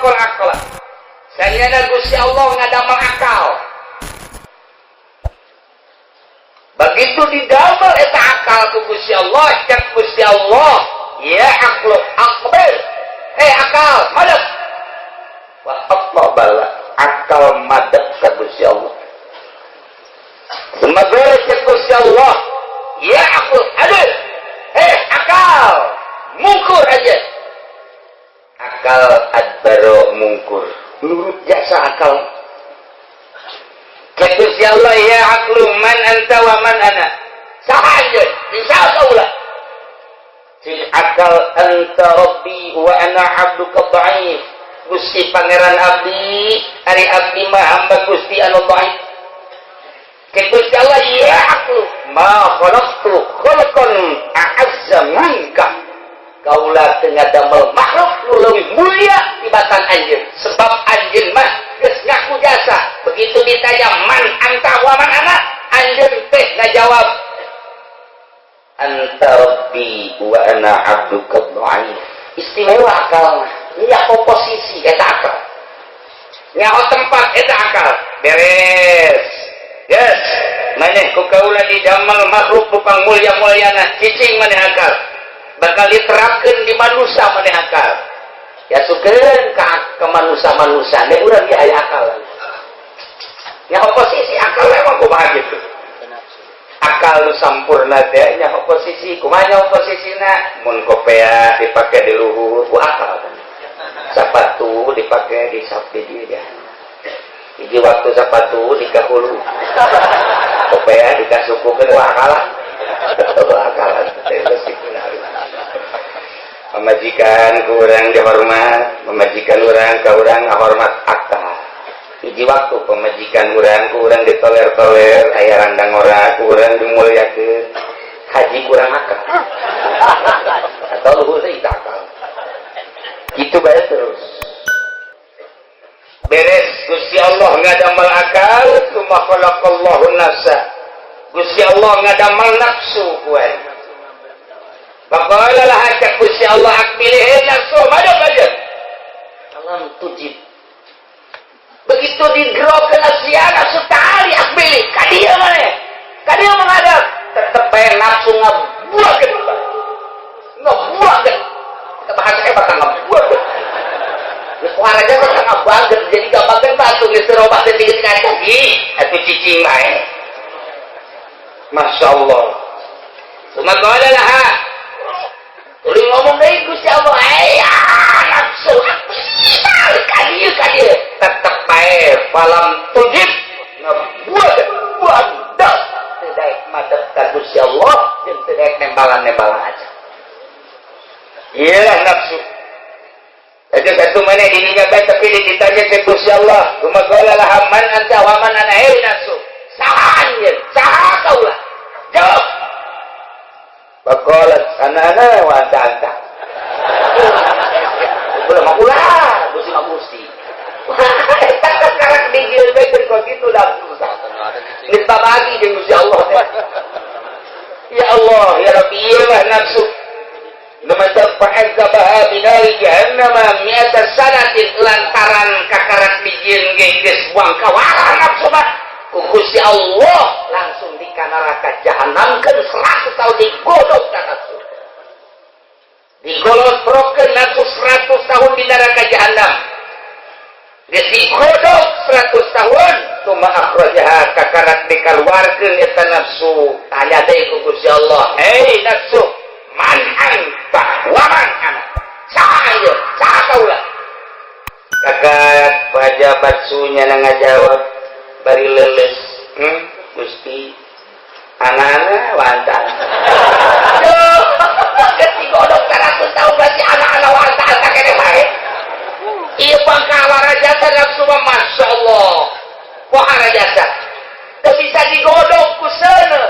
khalaqal aqla. Sanyana Gusti Allah ngadamel akal. Begitu didamel eta akal ku Gusti Allah, cek Gusti Allah, ya aqlu aqbil. Hei akal, madep. Wa aqbala, akal madep ka Gusti Allah. Semoga cek Gusti Allah, ya aqlu adil. Hei akal, mungkur aja. Akal adbaro mungkur. Nurut jasa akal. Gusti Allah, ya aqlu man anta wa man ana. Sahaja, insyaallah. Si akal anta rabbi wa ana abduka dhaif. Gusti pangeran abdi, ari abdi mah hamba Gusti anu dhaif. Gusti Allah, ya aqlu ma khalaqtu khalqan a'azza minka. Kaulah tengah damel makhluk nu leuwih mulia tibatan anjeun. Sebab anjeun mah geus ngaku jasa. Begitu ditanya man anta wa man ana, anjeun teh ngajawab anta rabbi wa ana abduka dhaif. Istimewa akal mah. Nya posisi eta akal. Nya tempat eta akal. Beres. Yes. Maneh ku kaula didamel makhluk rupang mulia-mulyana cicing maneh akal. Bakal diterapkan di manusia maneh akal. Ya sukeun ka manusia-manusia nek urang ge aya akal. Ya oposisi akal emang kumaha gitu. Akal nu sampurna teh nya oposisi, kumaha oposisina? Mun kopea dipake di luhur ku akal kan. Sapatu dipake di sapi dia. Hiji waktu sapatu di kahulu. Kopea dikasukukeun ku akal. Akalan teh pemajikan ku urang dihormat, pemajikan urang ka urang ngahormat akal. Hiji waktu pemajikan urang ku urang ditoler-toler, aya randang ora ku urang dimulyakeun. Haji kurang akal. Atau luhur teh akal. Kitu bae terus. Beres Gusti Allah ngadamel akal, tsumma khalaqallahu nafsa. Gusti Allah ngadamel nafsu kuat. Faqala laha cak Gusti Allah akmilih nafsu madam aja. Alam tujib. Begitu digerokeun asia nafsu tali akmilih kadia mane. Kadia menghadap tetep bae nafsu ngabuakeun. Ngabuakeun. Kita bahasa hebat ngabuakeun. Geus waraja teh ngabuakeun jadi gampang batu geus robah teh dikeun kaki atuh cicing bae. Masya Allah. Sumaqala laha. Uli ngomong dari Gusti Allah, nafsu kadieu tetep bae falam tujib ngabuat das tidak madep ka Gusti Allah jeung tidak nembalan-nembalan aja. Iyalah nafsu. Jadi satu mana dirinya baik tapi ditanya ke Gusti Allah, sumaqala laha man anta wa man ana nafsu. Sahanjeun, saha kaulah. Jawab. Baqalat anana wa anta. Ulah makulah, Gusti. Tak sekarang digil bae kok kitu dah susah. Minta bagi jeung Gusti Allah. Ya Allah, ya Rabbi, ya nafsu. Namadab fa'adzabah binari jahannama mi'ata sanatin lantaran kakarak dijieun ge geus buang ka wara nafsu mah. Gusti Allah langsung di neraka jahanamkeun 100 tahun digodok ka nafsu. Digolosprokeun nafsu 100 tahun di neraka jahanam. Geus digodok 100 tahun tuma akhrajaha kakarak dikaluarkeun eta nafsu. Tanya deui ku Gusti Allah, "Hei nafsu, man anta wa man ana?" Saha ieu? Saha kaulah? Kakak pejabat sunya ngajawab bari leles. Gusti anak-anak wantan. Aduh, geus godok 100 tahun berarti anak-anak wantan kakek bae. Ieu pangkala jasa nafsu mah masyaallah. Pohara jasa. Teu bisa digodok ku seuneu.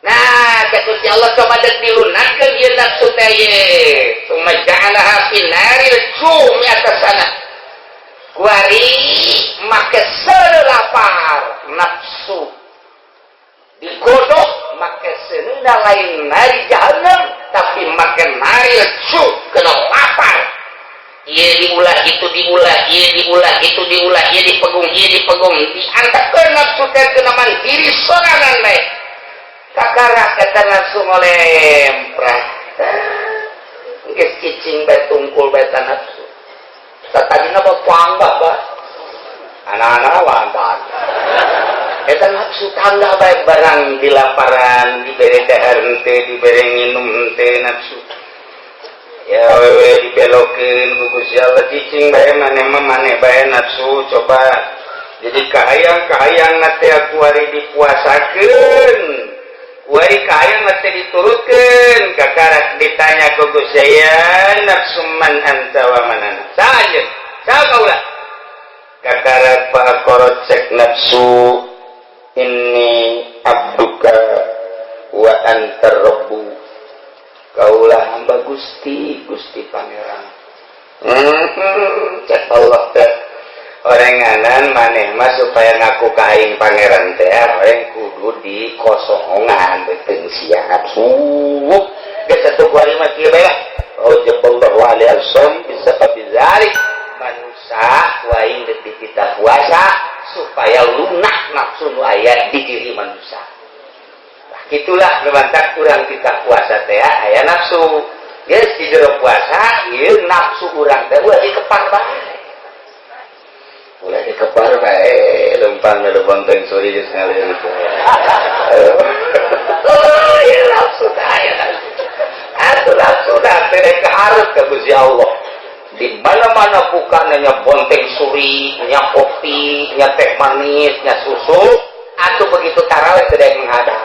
Nah, Gusti Allah coba deuk dilunatkeun ieu nafsu teh ye. Sumaja'alaha finaril jumi atasana. Kuari make lapar nafsu digodok make seunina lain nari jahannam tapi make nari lecu kena lapar. iya diulah itu diulah, iya diulah itu diulah, iya dipegung, diantarkan nafsu teh kenaman diri sorangan baik kakara kata nafsu ngolemprah geus cicing bae tungkul bae nafsu tatadina bae panggah bae anak-anak wantan eta nafsu tangga bae barang di laparan dibere dahar henteu dibere nginum henteu nafsu ya wewe dibelokeun ku Gusti Allah cicing bae maneh bae nafsu coba jadi kahayang teh aku ari dipuasakeun kuari kahayang teh diturutkeun kakara ditanya ku Gusti aya nafsu man anta wa manana saja kaulah kakara pakorot cek nafsu inni abduka wa anta rabbu kaulah hamba Gusti Pangeran cek Allah teh orenganan maneh mah supaya ngaku ka aing pangeran teh oreng kudu dikosongan teu sia nafsu geus atuh kuari mah kieu bae aujaballahu alaihi wasallam bisa bizalik manusia waing detik kita puasa supaya lunak nafsu nu aya di diri manusia. Itulah lemantak urang kita puasa teh aya nafsu geus di jero puasa ieu nafsu urang teh ulah dikepar bae lempang na bonteng suri geus ngalir itu ieu nafsu teh aya atuh nafsu teh kaharep ka Gusti Allah di mana-mana bukan nya bonteng suri nya kopi nya teh manis nya susu atuh begitu tarawih teh menghadap